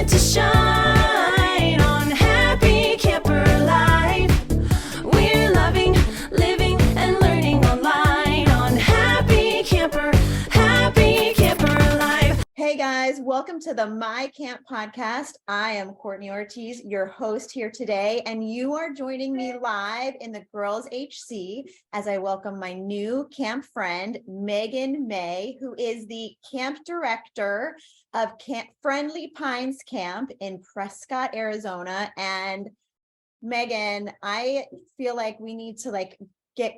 moment to shine on Happy Camper Life. We're loving, living, and learning online on Happy Camper Life. Hey guys, welcome to the My Camp podcast. I am Courtney Ortiz, your host here today, and you are joining me live in the Girls HC as I welcome my new camp friend, Megan May, who is the camp director of Camp Friendly Pines Camp in Prescott, Arizona. And Megan, I feel like we need to get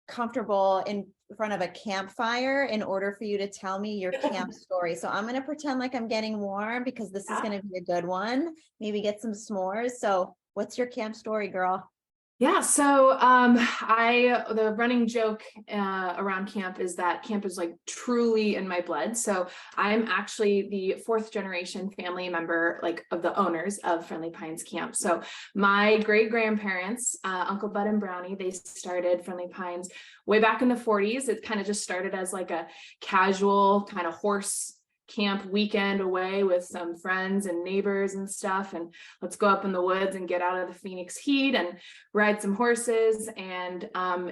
comfortable in front of a campfire in order for you to tell me your camp story. So I'm going to pretend like I'm getting warm because this is going to be a good one. Maybe get some s'mores. So what's your camp story, girl? Yeah, so the running joke around camp is that camp is like truly in my blood. So I'm actually the fourth generation family member, like of the owners of Friendly Pines Camp. So my great grandparents, Uncle Bud and Brownie, they started Friendly Pines way back in the 40s. It kind of just started as like a casual kind of horse camp weekend away with some friends and neighbors and stuff, and let's go up in the woods and get out of the Phoenix heat and ride some horses. And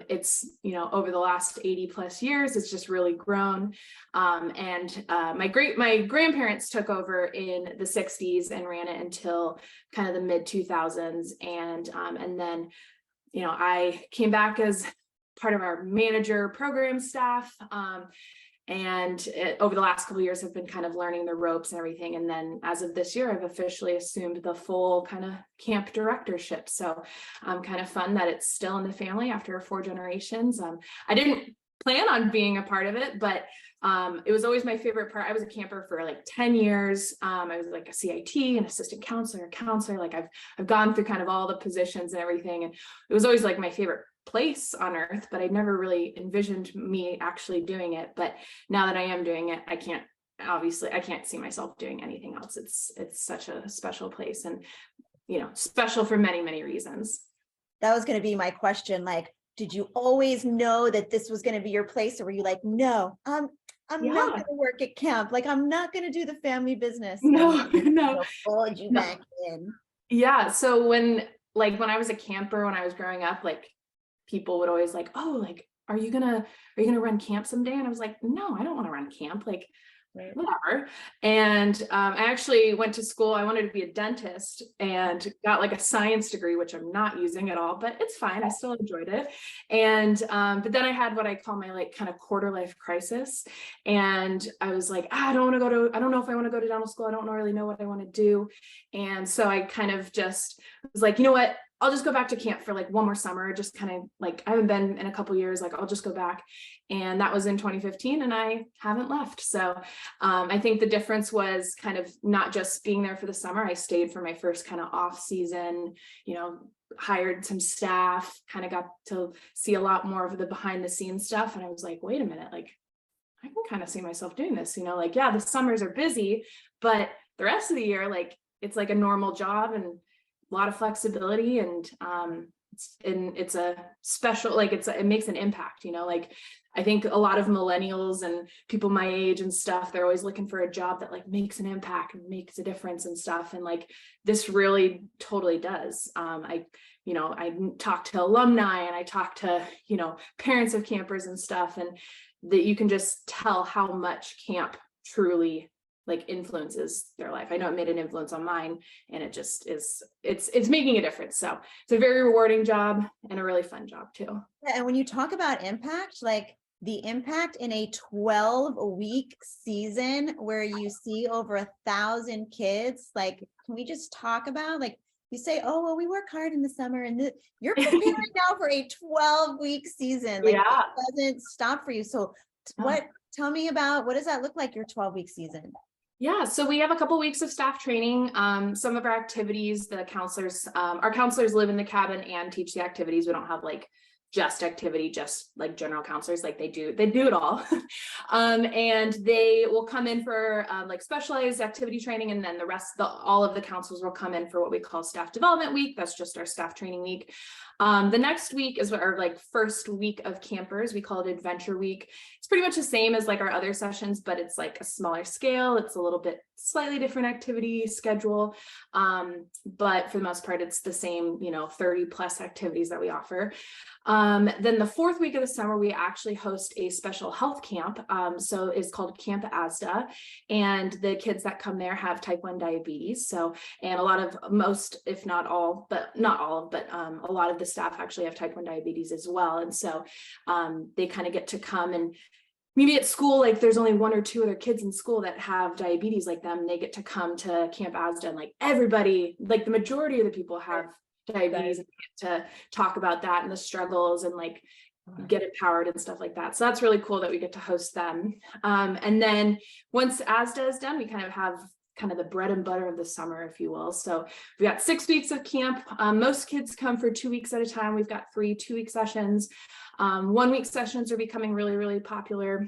it's, over the last 80 plus years, it's just really grown. My grandparents took over in the 60s and ran it until kind of the mid 2000s. And then, I came back as part of our manager program staff. Over the last couple of years, I've been kind of learning the ropes and everything. And then as of this year, I've officially assumed the full kind of camp directorship. So kind of fun that it's still in the family after 4 generations. I didn't plan on being a part of it, but it was always my favorite part. I was a camper for like 10 years. I was like a CIT, an assistant counselor, Like I've gone through kind of all the positions and everything. And it was always like my favorite place on earth, but I'd never really envisioned me actually doing it. But now that I am doing it, I can't see myself doing anything else. It's such a special place, and special for many, many reasons. That was going to be my question. Like, did you always know that this was going to be your place, or were you like, no, I'm not going to work at camp. Like, I'm not going to do the family business. No. Fold you back in. Yeah. So when I was a camper, when I was growing up, like, people would always like, oh, like, are you gonna run camp someday? And I was like, no, I don't want to run camp. Like, whatever. And I actually went to school. I wanted to be a dentist and got like a science degree, which I'm not using at all, but it's fine. I still enjoyed it. And but then I had what I call my like kind of quarter life crisis. And I was like, I don't know if I want to go to dental school. I don't really know what I want to do. And so I kind of just was like, you know what? I'll just go back to camp for like one more summer, just kind of like, I haven't been in a couple years, like I'll just go back. And that was in 2015 and I haven't left. So I think the difference was kind of not just being there for the summer. I stayed for my first kind of off season, hired some staff, kind of got to see a lot more of the behind the scenes stuff. And I was like, wait a minute, like I can kind of see myself doing this, yeah, the summers are busy, but the rest of the year, like it's like a normal job and a lot of flexibility, and it's a special, like it makes an impact, like I think a lot of millennials and people my age and stuff, they're always looking for a job that like makes an impact and makes a difference and stuff. And like, this really totally does. I talk to alumni and I talk to, parents of campers and stuff, and that you can just tell how much camp truly like influences their life. I know it made an influence on mine, and it just is, it's making a difference. So it's a very rewarding job and a really fun job too. And when you talk about impact, like the impact in a 12-week season where you see over 1,000 kids, like, can we just talk about, like, you say, oh, well, we work hard in the summer, and you're preparing now for a 12-week season. Like, yeah. It doesn't stop for you. So tell me about, what does that look like, your 12-week season? Yeah, so we have a couple weeks of staff training. Some of our activities, our counselors live in the cabin and teach the activities. We don't have like just activity, just like general counselors, like they do it all. And they will come in for like specialized activity training. And then all of the counselors will come in for what we call staff development week. That's just our staff training week. The next week is our like first week of campers. We call it Adventure Week. It's pretty much the same as like our other sessions, but it's like a smaller scale. It's a little bit slightly different activity schedule. But for the most part, it's the same, 30 plus activities that we offer. Then the fourth week of the summer, we actually host a special health camp. So it's called Camp ASDA, and the kids that come there have type 1 diabetes. So, and a lot of if not all, but not all, but a lot of the staff actually have type 1 diabetes as well. And so they kind of get to come, and maybe at school, like there's only one or two other kids in school that have diabetes like them. They get to come to Camp ASDA, and like everybody, like the majority of the people have diabetes, and get to talk about that and the struggles and like get empowered and stuff like that. So that's really cool that we get to host them. And then once ASDA is done, we kind of have the bread and butter of the summer, if you will. So we've got 6 weeks of camp. Most kids come for 2 weeks at a time. We've got 3 2-week sessions. 1 week sessions are becoming really, really popular.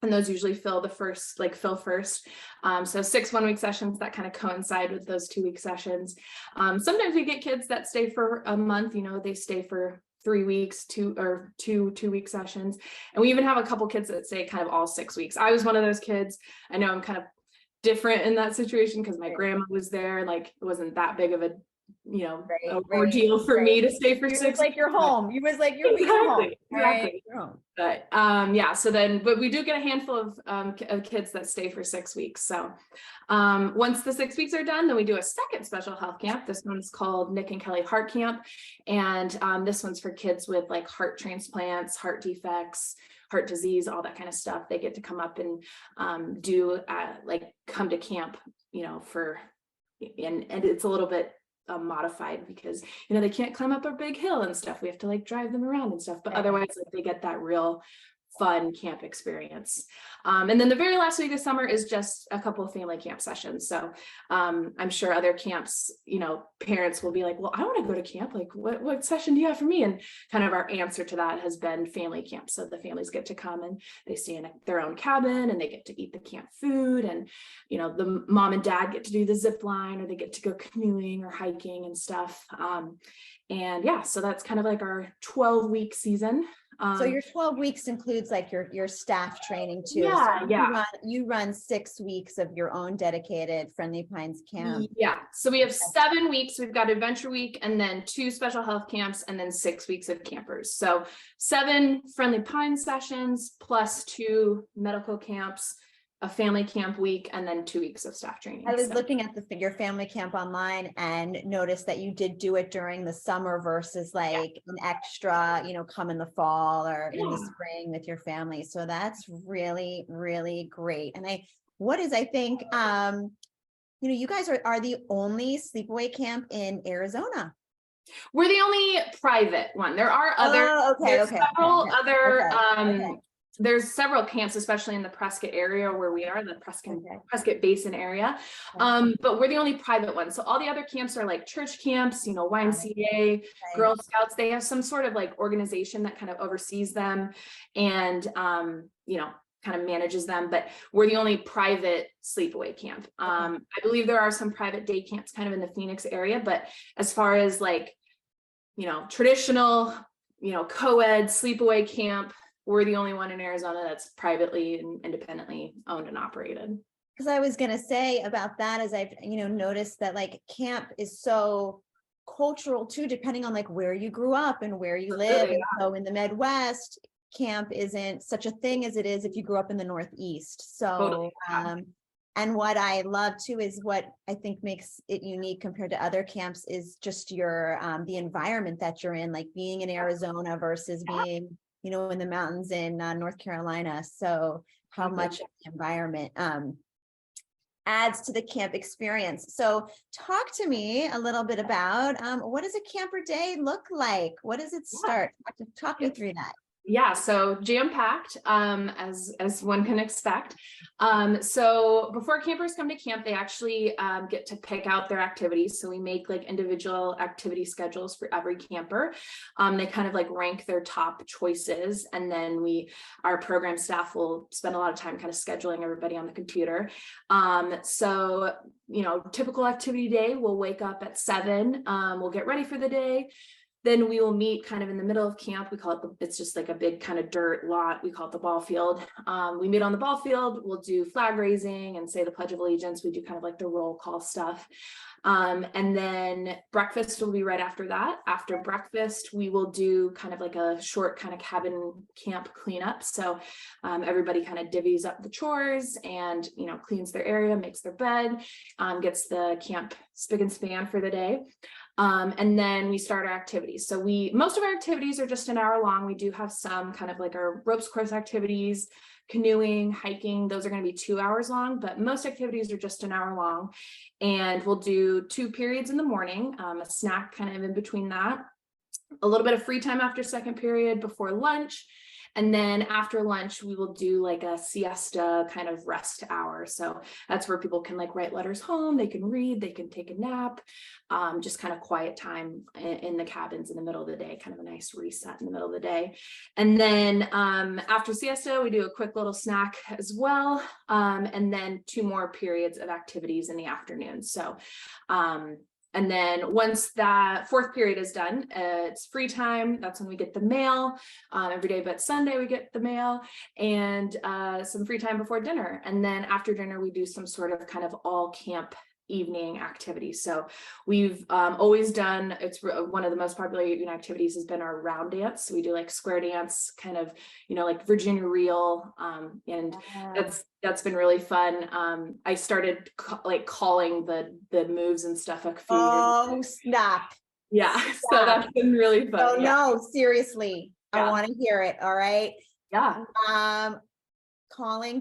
And those usually fill first. So 6 1-week sessions that kind of coincide with those 2-week sessions. Sometimes we get kids that stay for a month, they stay for 3 weeks, two 2-week sessions. And we even have a couple kids that stay kind of all 6 weeks. I was one of those kids. I know I'm kind of different in that situation because my grandma was there. Like it wasn't that big of a ordeal for me to stay for 6 weeks. Like you're home. You was like you're home. Exactly. But but we do get a handful of kids that stay for 6 weeks. So once the 6 weeks are done, then we do a second special health camp. This one's called Nick and Kelly Heart Camp, and this one's for kids with like heart transplants, heart defects, heart disease, all that kind of stuff. They get to come up and come to camp, and it's a little bit modified because they can't climb up a big hill and stuff. We have to like drive them around and stuff, but otherwise they get that real fun camp experience. And then the very last week of summer is just a couple of family camp sessions. So I'm sure other camps, parents will be like, well, I want to go to camp. Like what session do you have for me? And kind of our answer to that has been family camp. So the families get to come and they stay in their own cabin and they get to eat the camp food. And, the mom and dad get to do the zip line, or they get to go canoeing or hiking and stuff. So that's kind of like our 12-week season. So your 12 weeks includes like your staff training too. Yeah, You run 6 weeks of your own dedicated Friendly Pines camp. Yeah. So we have 7 weeks. We've got Adventure Week and then 2 special health camps and then 6 weeks of campers. So 7 Friendly Pines sessions plus 2 medical camps, a family camp week, and then 2 weeks of staff training. I was looking at your family camp online and noticed that you did do it during the summer versus like an extra, come in the fall or in the spring with your family. So that's really, really great. And I think, you guys are the only sleepaway camp in Arizona. We're the only private one. There are other, there's several camps, especially in the Prescott area where we are, the Prescott Basin area. But we're the only private one. So all the other camps are like church camps, YMCA, Girl Scouts. They have some sort of like organization that kind of oversees them and, kind of manages them, but we're the only private sleepaway camp. I believe there are some private day camps kind of in the Phoenix area, but as far as like, traditional, co-ed sleepaway camp, we're the only one in Arizona that's privately and independently owned and operated. Because I was going to say about that is I've, noticed that like camp is so cultural too, depending on like where you grew up and where you live. And so in the Midwest, camp isn't such a thing as it is if you grew up in the Northeast. So, and what I love too is what I think makes it unique compared to other camps is just your, the environment that you're in, like being in Arizona versus being, in the mountains in North Carolina. So how much the environment adds to the camp experience. So talk to me a little bit about what does a camper day look like? What does it start? Talk me through that. Yeah, so jam-packed, as one can expect. So before campers come to camp, they actually get to pick out their activities. So we make like individual activity schedules for every camper. They kind of like rank their top choices, and then our program staff will spend a lot of time kind of scheduling everybody on the computer. So typical activity day, we'll wake up at 7, we'll get ready for the day. Then we will meet kind of in the middle of camp. We call it, it's just like a big kind of dirt lot. We call it the ball field. We meet on the ball field. We'll do flag raising and say the Pledge of Allegiance. We do kind of like the roll call stuff. And then breakfast will be right after that. After breakfast, we will do kind of like a short kind of cabin camp cleanup. So everybody kind of divvies up the chores and, you know, cleans their area, makes their bed, gets the camp spick and span for the day. And then we start our activities. So most of our activities are just an hour long. We do have some kind of like our ropes course activities, canoeing, hiking. Those are going to be 2 hours long, but most activities are just an hour long. And we'll do 2 periods in the morning, a snack kind of in between that, a little bit of free time after second period before lunch. And then after lunch, we will do like a siesta kind of rest hour. So that's where people can like write letters home, they can read, they can take a nap, just kind of quiet time in the cabins in the middle of the day, kind of a nice reset in the middle of the day. And then after siesta, we do a quick little snack as well. And then 2 more periods of activities in the afternoon. So and then once that 4th period is done, it's free time. That's when we get the mail. Every day but Sunday we get the mail, and some free time before dinner. And then after dinner, we do some sort of kind of all camp evening activities. So we've always done, it's one of the most popular evening activities has been our round dance. So we do like square dance, kind of, you know, like Virginia reel, and that's been really fun. I started like calling the moves and stuff a few years ago. Snap. Yeah, so that's been really fun. Oh no, seriously, I want to hear it. All right. Yeah.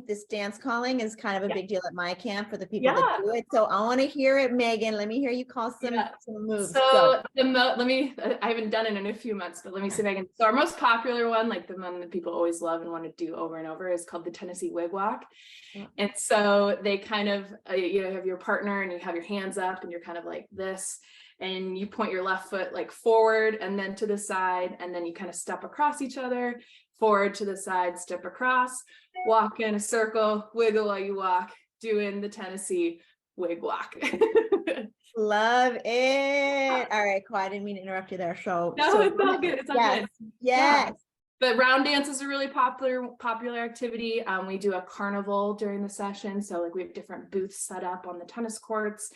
This dance calling is kind of a big deal at my camp for the people that do it. So I want to hear it, Megan. Let me hear you call some moves. So I haven't done it in a few months, but let me see if I can. So our most popular one, like the one that people always love and want to do over and over, is called the Tennessee Wig Walk. And so they kind of, you know, have your partner and you have your hands up and you're kind of like this, and you point your left foot like forward and then to the side, and then you kind of step across each other, forward to the side, step across, walk in a circle, wiggle while you walk, doing the Tennessee Wig Walk. Love it. All right, cool. I didn't mean to interrupt you there. It's all good. It's all good. Yes. But round dance is a really popular activity. We do a carnival during the session. So like we have different booths set up on the tennis courts.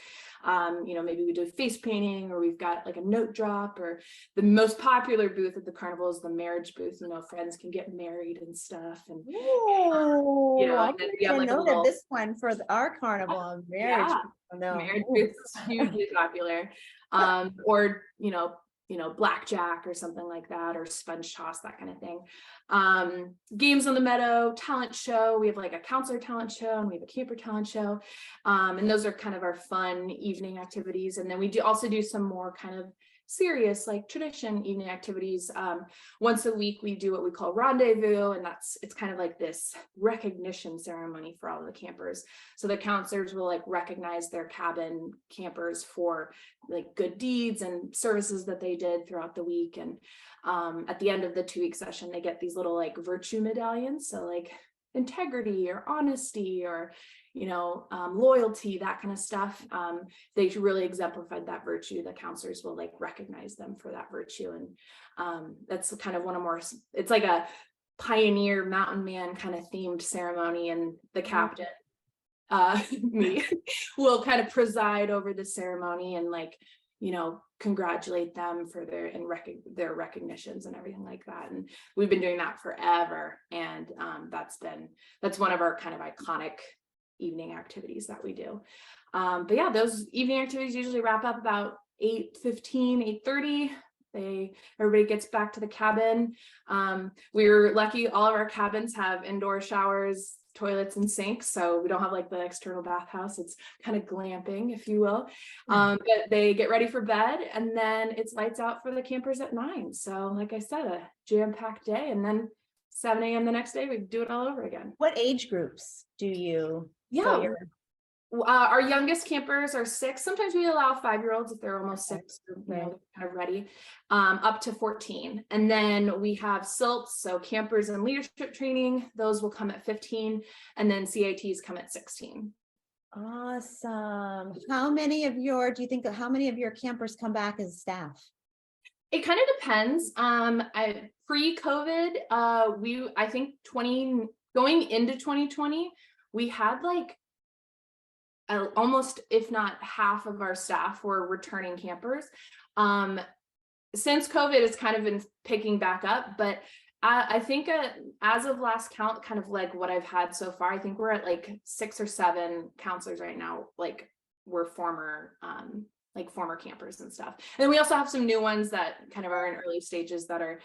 You know, maybe we do face painting, or we've got like a note drop, or the most popular booth at the carnival is the marriage booth. You know, friends can get married and stuff. And you know, I didn't like know that this one for our carnival marriage. Marriage booth is hugely popular. Or you know, blackjack or something like that, or sponge toss, that kind of thing. Games on the meadow, talent show. We have like a counselor talent show and we have a camper talent show. And those are kind of our fun evening activities. And then we also do some more kind of serious like tradition evening activities. Once a week we do what we call rendezvous, and it's kind of like this recognition ceremony for all of the campers. So the counselors will like recognize their cabin campers for like good deeds and services that they did throughout the week. And at the end of the 2-week session, they get these little like virtue medallions, so like integrity or honesty or, you know, loyalty, that kind of stuff. They really exemplified that virtue. The counselors will like recognize them for that virtue. And that's kind of it's like a pioneer mountain man kind of themed ceremony. And the captain, me, will kind of preside over the ceremony and like, you know, congratulate them for their recognitions and everything like that. And we've been doing that forever. And that's one of our kind of iconic evening activities that we do. But yeah, those evening activities usually wrap up about 8:15, 8:30. Everybody gets back to the cabin. We're lucky, all of our cabins have indoor showers, toilets, and sinks, so we don't have like the external bathhouse. It's kind of glamping, if you will. But they get ready for bed, and then it's lights out for the campers at 9. So like I said, a jam-packed day, and then 7 a.m. the next day we do it all over again. What age groups do you? Our youngest campers are 6. Sometimes we allow 5-year-olds if they're almost 6, you know, kind of ready, up to 14. And then we have SILTs, so campers and leadership training. Those will come at 15, and then CATs come at 16. Awesome. How many of your campers come back as staff? It kind of depends. I pre-COVID, I think going into 2020, we had like almost, if not half of our staff were returning campers. Since COVID, it's kind of been picking back up, but I think as of last count, kind of like what I've had so far, I think we're at like 6 or 7 counselors right now. Like we're former campers and stuff. And we also have some new ones that kind of are in early stages that are,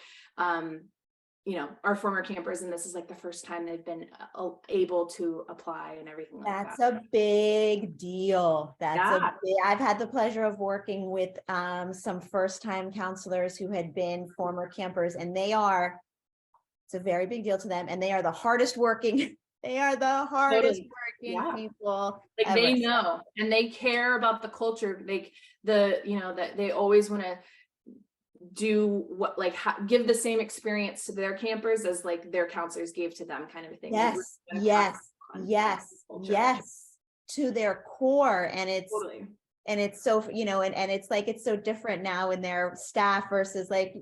our former campers. And this is like the first time they've been able to apply and everything like that. That's a big deal. Yeah. I've had the pleasure of working with some first-time counselors who had been former campers, and it's a very big deal to them. And they are the hardest working, they are the hardest working people Like ever. they know, and they care about the culture. Like that they always want to do what, like give the same experience to their campers as like their counselors gave to them, kind of a thing. Yes, to their core. And it's totally. And it's so, and it's like, it's so different now in their staff versus like,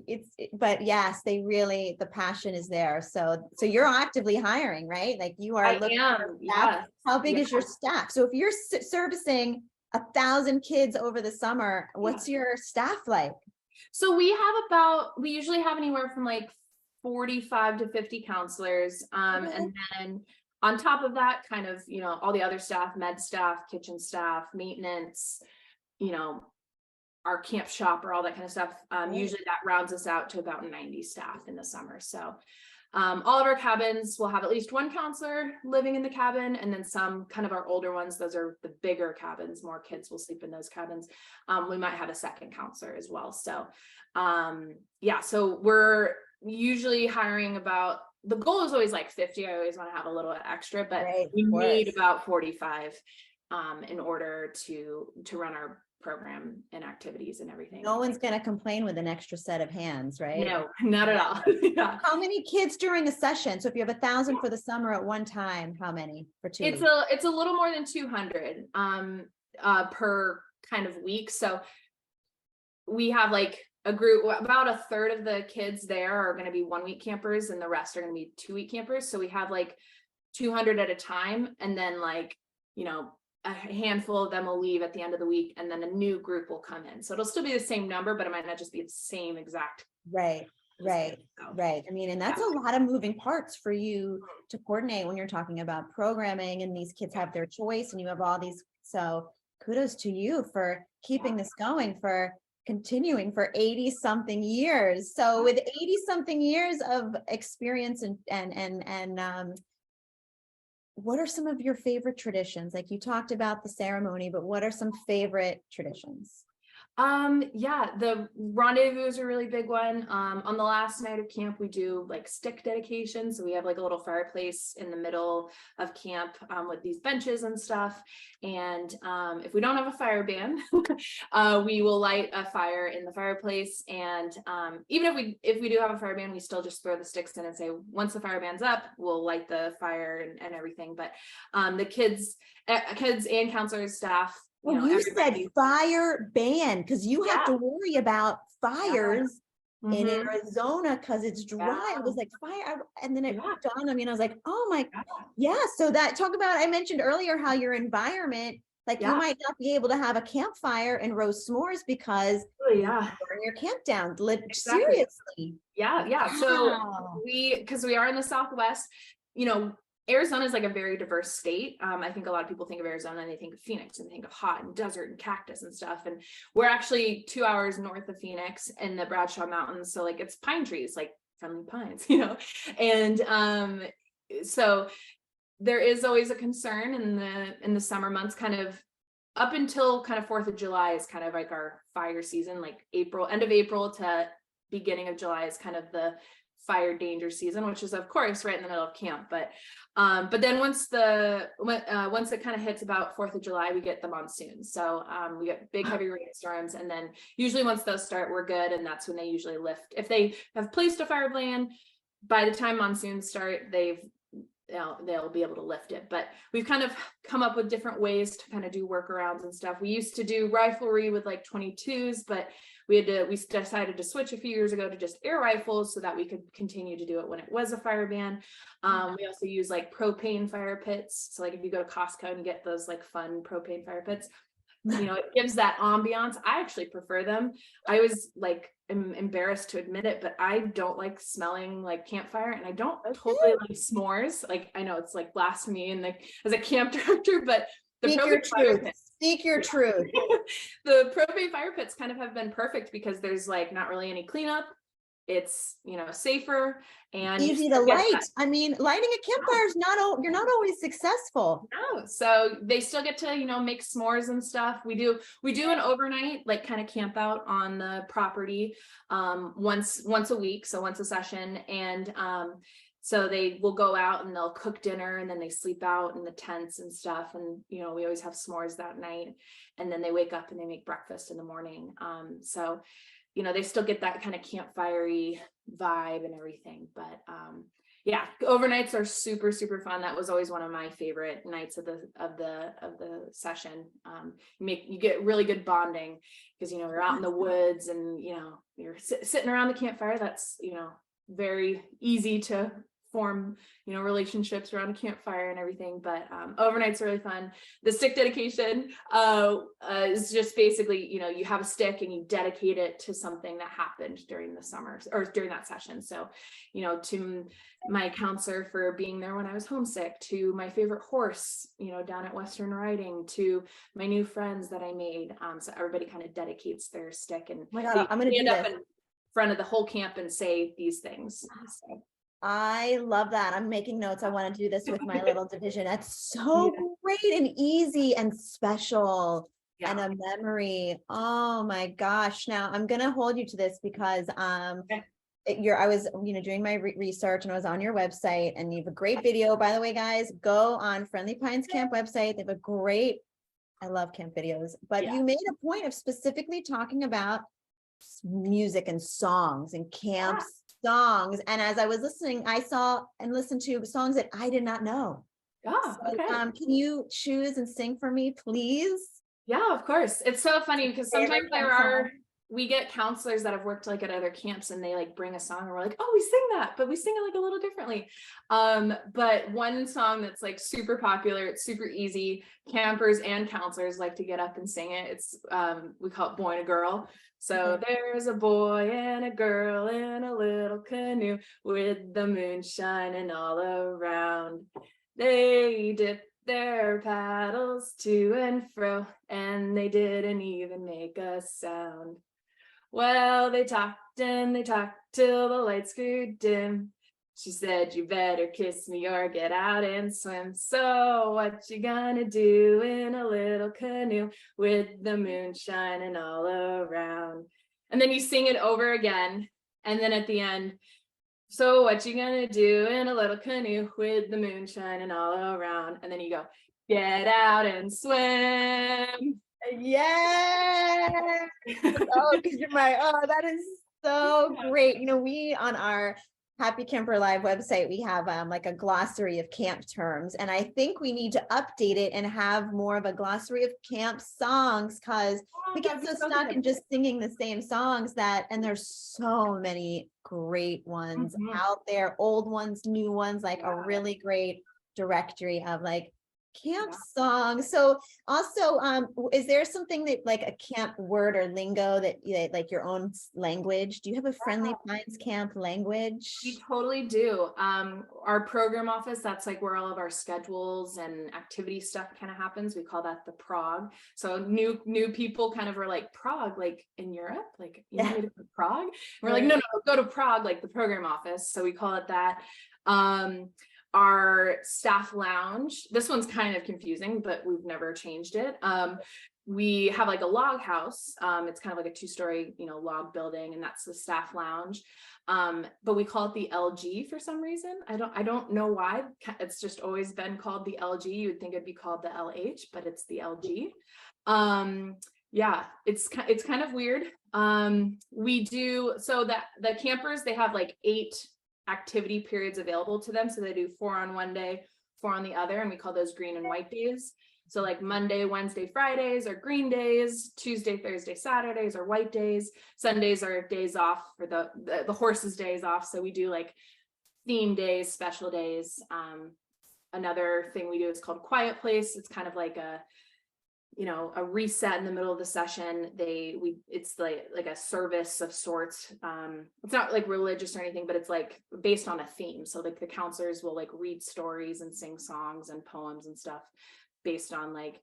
but yes, the passion is there. So you're actively hiring, right? Like you are. I am. Yeah. How big is your staff? So if you're servicing 1,000 kids over the summer, what's your staff like? So we usually have anywhere from like 45 to 50 counselors. And then on top of that, kind of, all the other staff, med staff, kitchen staff, maintenance, our camp shopper, all that kind of stuff. Usually that rounds us out to about 90 staff in the summer. So all of our cabins will have at least one counselor living in the cabin, and then some kind of our older ones, those are the bigger cabins, more kids will sleep in those cabins. We might have a second counselor as well. So so we're usually hiring the goal is always like 50. I always want to have a little extra, but we need about 45 in order to run our program and activities and everything. No one's going to complain with an extra set of hands, right? No, not at all. Yeah. How many kids during a session? So if you have 1,000 for the summer at one time, how many for 2 weeks? It's a little more than 200 per kind of week. So we have like a group, about a third of the kids there are going to be 1 week campers, and the rest are going to be 2 week campers. So we have like 200 at a time, and then like, a handful of them will leave at the end of the week, and then a new group will come in. So it'll still be the same number, but it might not just be the same exact. Right. I mean, and that's a lot of moving parts for you to coordinate when you're talking about programming, and these kids have their choice, and you have all these. So kudos to you for keeping this going, for continuing for 80 something years. So with 80 something years of experience and what are some of your favorite traditions? Like you talked about the ceremony, but what are some favorite traditions? The rendezvous is a really big one. On the last night of camp, we do like stick dedication. So we have like a little fireplace in the middle of camp with these benches and stuff. And if we don't have a fire ban, we will light a fire in the fireplace. And even if we do have a fire ban, we still just throw the sticks in and say, once the fire ban's up, we'll light the fire and everything. But the kids and counselors, staff. You said fire ban because you have to worry about fires in Arizona because it's dry. I was like fire, and then it dawned on me, and I was like, oh my god, So that I mentioned earlier how your environment, like you might not be able to have a campfire and roast s'mores because you burn your camp down. Seriously, So because we are in the Southwest, Arizona is like a very diverse state. I think a lot of people think of Arizona and they think of Phoenix and they think of hot and desert and cactus and stuff. And we're actually 2 hours north of Phoenix in the Bradshaw Mountains. So like it's pine trees, like friendly pines, And so there is always a concern in the summer months, kind of up until kind of 4th of July is kind of like our fire season, like end of April to beginning of July is kind of the fire danger season, which is of course right in the middle of camp. But then once it kind of hits about 4th of July, we get the monsoon. So we get big heavy rainstorms, and then usually once those start, we're good, and that's when they usually lift. If they have placed a fire ban, by the time monsoons start, they've they'll be able to lift it. But we've kind of come up with different ways to kind of do workarounds and stuff. We used to do riflery with like 22s, but we decided to switch a few years ago to just air rifles so that we could continue to do it when it was a fire ban. We also use like propane fire pits. So like if you go to Costco and you get those like fun propane fire pits, it gives that ambiance. I actually prefer them. I was like, am embarrassed to admit it, but I don't like smelling like campfire, and I don't totally like s'mores. Like, I know it's like blasphemy and like as a camp director, but the Speak your propane fire truth. pits, Speak your truth. the propane fire pits kind of have been perfect because there's like not really any cleanup. It's safer and you Easy to still get light. that. I mean, lighting a campfire is you're not always successful. No, so they still get to make s'mores and stuff. We do an overnight like kind of camp out on the property once a week, so once a session, and so they will go out and they'll cook dinner and then they sleep out in the tents and stuff, and we always have s'mores that night, and then they wake up and they make breakfast in the morning. So they still get that kind of campfire-y vibe and everything, but yeah, overnights are super, super fun. That was always one of my favorite nights of the session. You get really good bonding because we're out in the woods and you're sitting around the campfire. That's very easy to form relationships around a campfire and everything, but overnight's really fun. The stick dedication is just basically you have a stick and you dedicate it to something that happened during the summer or during that session. So to my counselor for being there when I was homesick, to my favorite horse down at Western Riding, to my new friends that I made. So everybody kind of dedicates their stick, and Oh my God, I'm gonna stand do up this. in front of the whole camp and say these things. So. I love that. I'm making notes. I want to do this with my little division. That's so great and easy and special and a memory. Oh my gosh. Now I'm going to hold you to this because I was doing my research, and I was on your website, and you have a great video. By the way, guys, go on Friendly Pines Camp website. They have a great, I love camp videos, but you made a point of specifically talking about music and songs and camp songs. And as I was listening, I saw and listened to songs that I did not know. Can you choose and sing for me, please? Yeah, of course. It's so funny because sometimes we get counselors that have worked like at other camps, and they like bring a song and we're like, oh, we sing that, but we sing it like a little differently. But one song that's like super popular, it's super easy. Campers and counselors like to get up and sing it. It's we call it Boy and a Girl. So there's a boy and a girl in a little canoe with the moon shining all around. They dipped their paddles to and fro, and they didn't even make a sound. Well, they talked and they talked till the lights grew dim. She said, you better kiss me or get out and swim. So what you gonna do in a little canoe with the moon shining all around? And then you sing it over again. And then at the end, so what you gonna do in a little canoe with the moon shining all around? And then you go, get out and swim. Yeah. That is so great. We on our Happy Camper Live website, we have like a glossary of camp terms, and I think we need to update it and have more of a glossary of camp songs, because we get so stuck in just singing the same songs and there's so many great ones out there, old ones, new ones, like a really great directory of like camp songs. So also, is there something that like a camp word or lingo that like your own language? Do you have a Friendly Pines camp language? We totally do. Our program office, that's like where all of our schedules and activity stuff kind of happens. We call that the prog. So new people kind of are like, Prague, like in Europe, like you want me to go to Prague? And we're like, no, go to Prague, like the program office. So we call it that. Our staff lounge, this one's kind of confusing, but we've never changed it. We have like a log house. It's kind of like a 2-story, log building, and that's the staff lounge. But we call it the LG for some reason. I don't know why. It's just always been called the LG. You would think it'd be called the LH, but it's the LG. Yeah, it's kind of weird. We do, so that the campers, they have like 8 activity periods available to them. So they do 4 on one day, 4 on the other, and we call those green and white days. So like Monday, Wednesday, Fridays are green days, Tuesday, Thursday, Saturdays are white days, Sundays are days off for the horses' days off. So we do like theme days, special days. Another thing we do is called quiet place. It's kind of like a reset in the middle of the session. It's like a service of sorts. It's not like religious or anything, but it's like based on a theme. So like the counselors will like read stories and sing songs and poems and stuff based on like,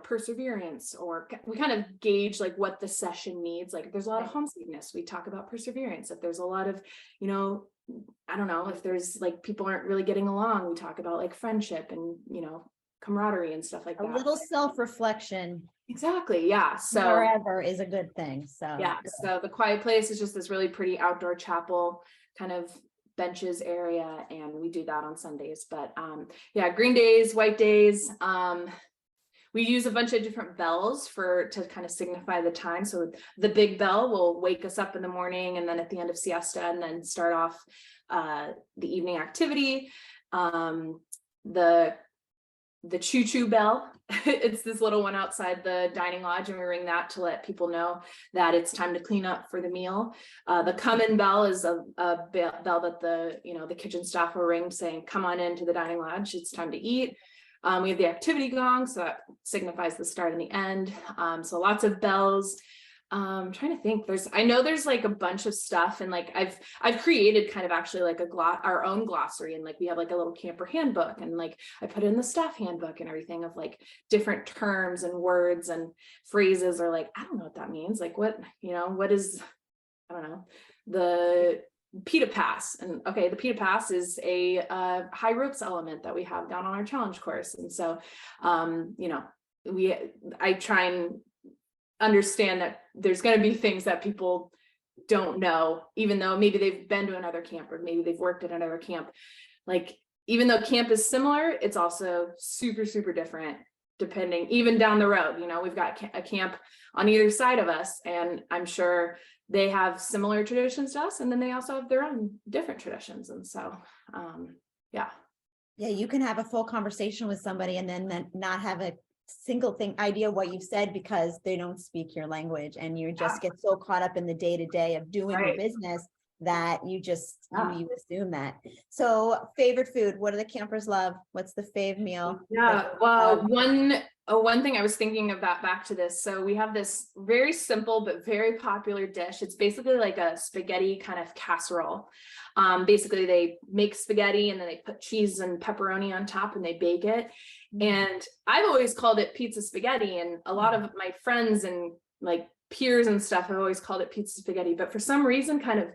perseverance, or we kind of gauge like what the session needs. Like if there's a lot of homesickness, we talk about perseverance. If there's a lot of, I don't know, if there's like people aren't really getting along, we talk about like friendship and, camaraderie and stuff like that. A little self-reflection. Exactly. Yeah. So Wherever is a good thing. So yeah. So the quiet place is just this really pretty outdoor chapel kind of benches area, and we do that on Sundays. But yeah, green days, white days. We use a bunch of different bells to kind of signify the time. So the big bell will wake us up in the morning, and then at the end of siesta, and then start off the evening activity. The choo-choo bell, it's this little one outside the dining lodge, and we ring that to let people know that it's time to clean up for the meal. The come-in bell is a bell that the kitchen staff will ring saying, come on into the dining lodge, it's time to eat. We have the activity gong, so that signifies the start and the end. So lots of bells. I'm trying to think. I know there's like a bunch of stuff, and like I've created kind of actually like our own glossary, and like we have like a little camper handbook, and like I put in the staff handbook and everything of like different terms and words and phrases, or like I don't know what that means. Like what is, I don't know, the pita pass. And okay, the pita pass is a high ropes element that we have down on our challenge course, and so I try and understand that there's going to be things that people don't know, even though maybe they've been to another camp, or maybe they've worked at another camp. Like even though camp is similar, it's also super, super different depending, even down the road. We've got a camp on either side of us, and I'm sure they have similar traditions to us, and then they also have their own different traditions. And so yeah, you can have a full conversation with somebody and then not have a single idea what you've said, because they don't speak your language, and you just get so caught up in the day-to-day of doing your business that you just you assume that. So favorite food, what do the campers love? What's the fave meal? Well, one thing I was thinking about, back to this, so we have this very simple but very popular dish. It's basically like a spaghetti kind of casserole. Basically they make spaghetti, and then they put cheese and pepperoni on top, and they bake it. And I've always called it pizza spaghetti, and a lot of my friends and like peers and stuff have always called it pizza spaghetti. But for some reason, kind of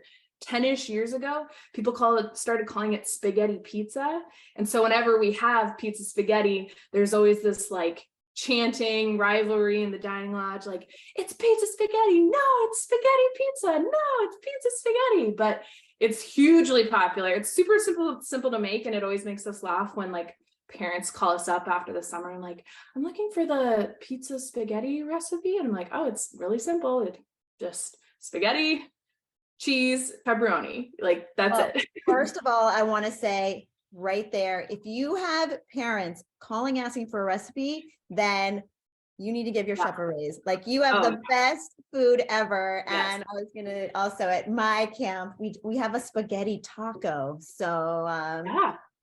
10-ish years ago, people started calling it spaghetti pizza. And so whenever we have pizza spaghetti, there's always this like chanting rivalry in the dining lodge, like, it's pizza spaghetti, no, it's spaghetti pizza, no, it's pizza spaghetti. But it's hugely popular. It's super simple to make, and it always makes us laugh when like parents call us up after the summer and like, I'm looking for the pizza spaghetti recipe, and I'm like, oh, it's really simple. It's just spaghetti, cheese, pepperoni, like that's it. First of all, I want to say right there, if you have parents calling asking for a recipe, then you need to give your chef a raise. Like, you have the best food ever. Yes. And I was gonna also, at my camp, we have a spaghetti taco. So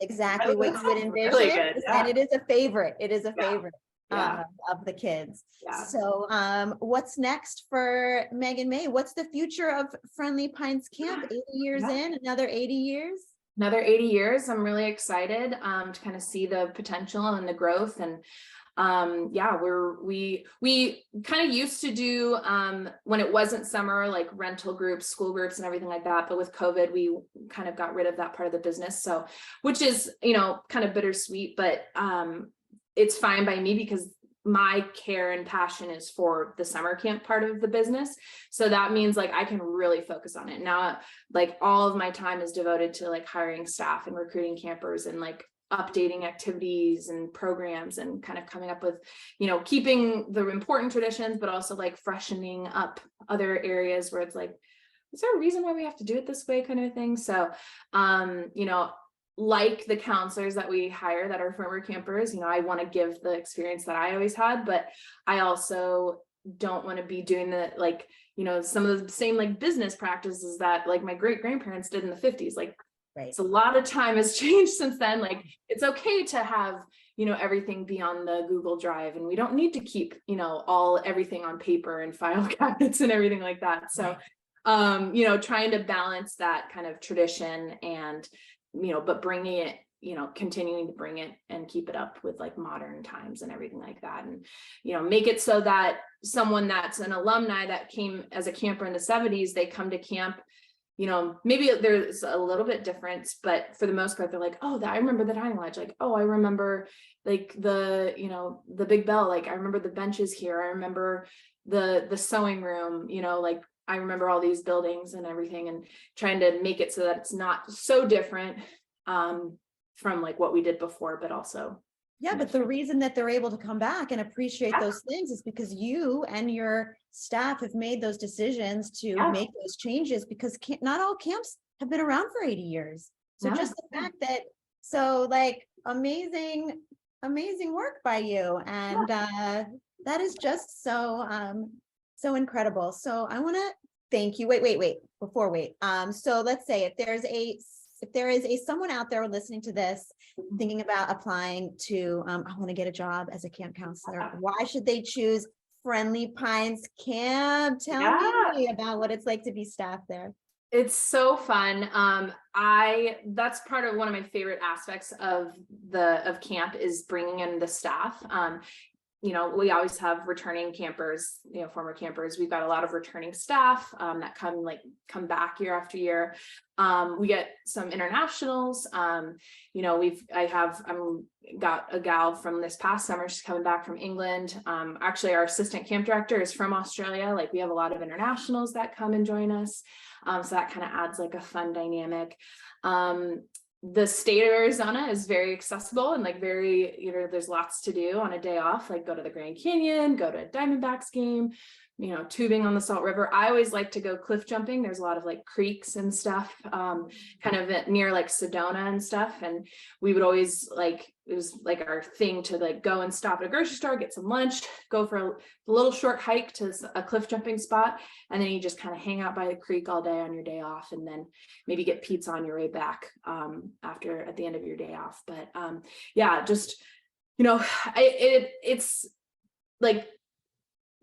exactly what you would envision. Really good. And it is a favorite. It is a favorite of the kids. So what's next for Meg and May? What's the future of Friendly Pines Camp? 80 years in, another 80 years? Another 80 years. I'm really excited to kind of see the potential and the growth. And we kind of used to do when it wasn't summer, like rental groups, school groups and everything like that. But with COVID, we kind of got rid of that part of the business. So, which is, kind of bittersweet, but it's fine by me, because my care and passion is for the summer camp part of the business. So that means like I can really focus on it now. Like all of my time is devoted to like hiring staff and recruiting campers and like updating activities and programs, and kind of coming up with, keeping the important traditions, but also like freshening up other areas where it's like, is there a reason why we have to do it this way, kind of thing. So, you know, like the counselors that we hire that are former campers, you know, I want to give the experience that I always had, but I also don't want to be doing the, like, you know, some of the same like business practices that like my great grandparents did in the 50s. Like, Right. it's a lot of time has changed since then. Like, it's okay to have, you know, everything be on the Google Drive, and we don't need to keep, you know, everything on paper and file cabinets and everything like that. So, you know, trying to balance that kind of tradition and, you know, but bringing it, you know, continuing to bring it and keep it up with like modern times and everything like that. And, you know, make it so that someone that's an alumni that came as a camper in the 70s, they come to camp, you know, maybe there's a little bit difference, but for the most part, they're like, oh, I remember the dining lodge. Like, oh, I remember like the, you know, the Big Bell. Like, I remember the benches here. I remember the sewing room, you know, like I remember all these buildings and everything, and trying to make it so that it's not so different from like what we did before, but also. Yeah, but the reason that they're able to come back and appreciate Yeah. those things is because you and your staff have made those decisions to Yeah. make those changes, because not all camps have been around for 80 years. So Yeah. just the fact that, so like amazing work by you. And that is just so, so incredible. So I want to thank you. Wait, before wait. So let's say if there is a someone out there listening to this, thinking about applying to, I want to get a job as a camp counselor, why should they choose Friendly Pines Camp? Tell me about what it's like to be staff there. It's so fun. That's part of one of my favorite aspects of camp is bringing in the staff. You know, we always have returning campers, you know, former campers. We've got a lot of returning staff that come back year after year. We get some internationals. You know, I got a gal from this past summer. She's coming back from England. Actually, our assistant camp director is from Australia. Like, we have a lot of internationals that come and join us. So that kind of adds like a fun dynamic. The state of Arizona is very accessible and like very, you know, there's lots to do on a day off, like go to the Grand Canyon, go to a Diamondbacks game, you know, tubing on the Salt River. I always like to go cliff jumping. There's a lot of like creeks and stuff, kind of near like Sedona and stuff. And we would always like, it was like our thing to like go and stop at a grocery store, get some lunch, go for a little short hike to a cliff jumping spot. And then you just kind of hang out by the creek all day on your day off, and then maybe get pizza on your way back at the end of your day off. But yeah, just, you know, it's like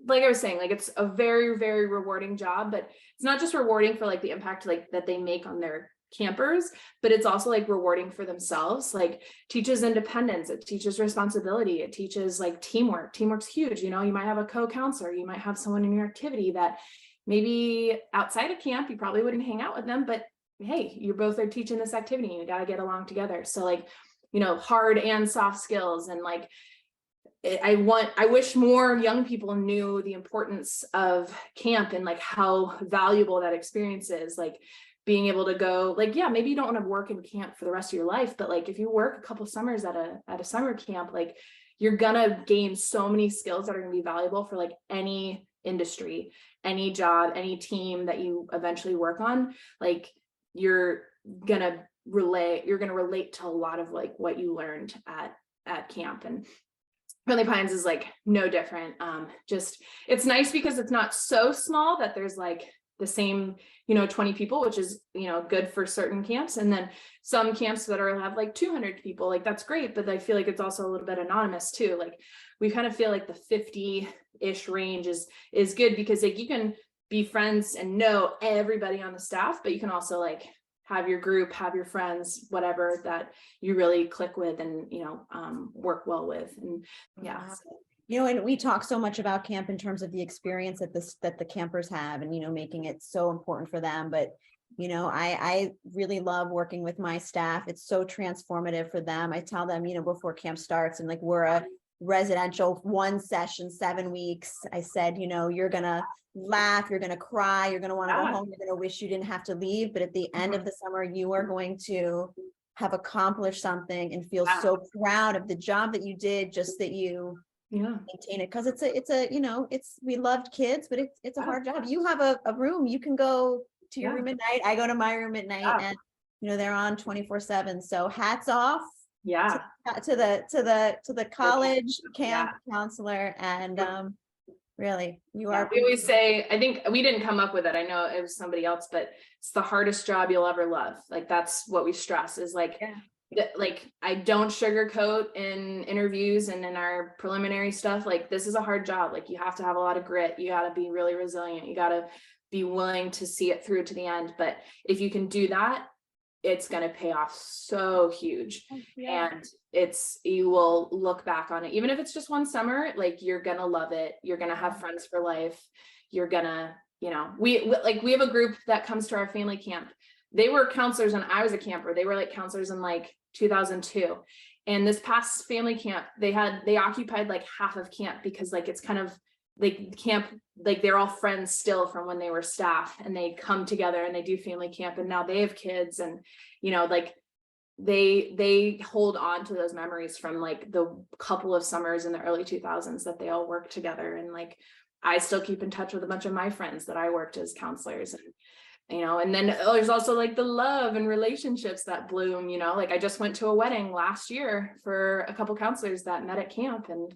I was saying, like, it's a very, very rewarding job, but it's not just rewarding for like the impact like that they make on their campers, but it's also like rewarding for themselves. Like, teaches independence, it teaches responsibility, it teaches like teamwork. Teamwork's huge. You know, you might have a co-counselor, you might have someone in your activity that maybe outside of camp you probably wouldn't hang out with them, but hey, you both are teaching this activity and you got to get along together. So like, you know, hard and soft skills. And like, I wish more young people knew the importance of camp and like how valuable that experience is. Like, being able to go, like, yeah, maybe you don't want to work in camp for the rest of your life, but like if you work a couple summers at a summer camp, like, you're gonna gain so many skills that are gonna be valuable for like any industry, any job, any team that you eventually work on. Like, you're gonna relate to a lot of like what you learned at camp. And Friendly Pines is like no different. Just, it's nice because it's not so small that there's like the same, you know, 20 people, which is, you know, good for certain camps. And then some camps that have like 200 people, like that's great. But I feel like it's also a little bit anonymous too. Like, we kind of feel like the 50-ish range is good, because like you can be friends and know everybody on the staff, but you can also like have your group, have your friends, whatever that you really click with and, you know, work well with. And yeah. You know, and we talk so much about camp in terms of the experience that the campers have, and, you know, making it so important for them. But, you know, I really love working with my staff. It's so transformative for them. I tell them, you know, before camp starts, and like, we're a residential 1 session, 7 weeks. I said, you know, you're going to laugh, you're going to cry, you're going to want to go home, you're going to wish you didn't have to leave. But at the end of the summer, you are going to have accomplished something and feel so proud of the job that you did, just that you maintain it. Because it's a, you know, we loved kids, but it's a hard job. You have a room, you can go to your Yeah. room at night. I go to my room at night, Yeah. and they're on 24/7. So hats off Yeah. to the college camp Yeah. counselor, and really, you Yeah, are. we always say, I think we didn't come up with it. I know it was somebody else, but it's the hardest job you'll ever love. Like that's what we stress is like, like I don't sugarcoat in interviews and in our preliminary stuff. Like this is a hard job. Like you have to have a lot of grit. You got to be really resilient. You got to be willing to see it through to the end. But if you can do that, it's going to pay off so huge. And you will look back on it, even if it's just one summer, like you're going to love it. You're going to have friends for life. You're going to, we have a group that comes to our family camp. They were counselors when I was a camper. They were like counselors in like 2002. And this past family camp, they occupied like half of camp because like, it's kind of like camp, like they're all friends still from when they were staff, and they come together and they do family camp, and now they have kids, and like they hold on to those memories from like the couple of summers in the early 2000s that they all worked together. And like I still keep in touch with a bunch of my friends that I worked as counselors, and and then there's also like the love and relationships that bloom. Like I just went to a wedding last year for a couple counselors that met at camp, and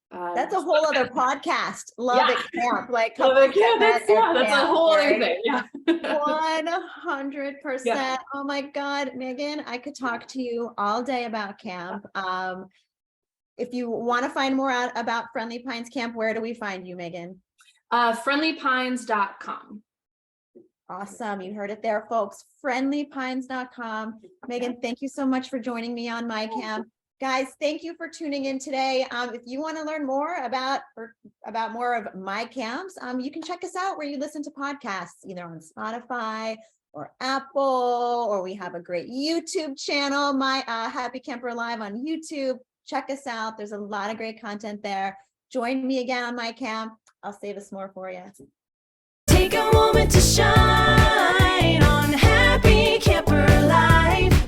that's a whole other podcast. Love at camp, like Love at camp. That's a whole other thing. Yeah. 100%. Oh my God, Megan, I could talk to you all day about camp. If you want to find more out about Friendly Pines Camp, where do we find you, Megan? Friendlypines.com. Awesome. You heard it there, folks. Friendlypines.com. Megan, thank you so much for joining me on My Camp. Guys, thank you for tuning in today. If you want to learn more about more of my camps, you can check us out where you listen to podcasts, either on Spotify or Apple, or we have a great YouTube channel, My Happy Camper Live on YouTube. Check us out. There's a lot of great content there. Join me again on My Camp. I'll save us more for you. Take a moment to shine on Happy Camper Life.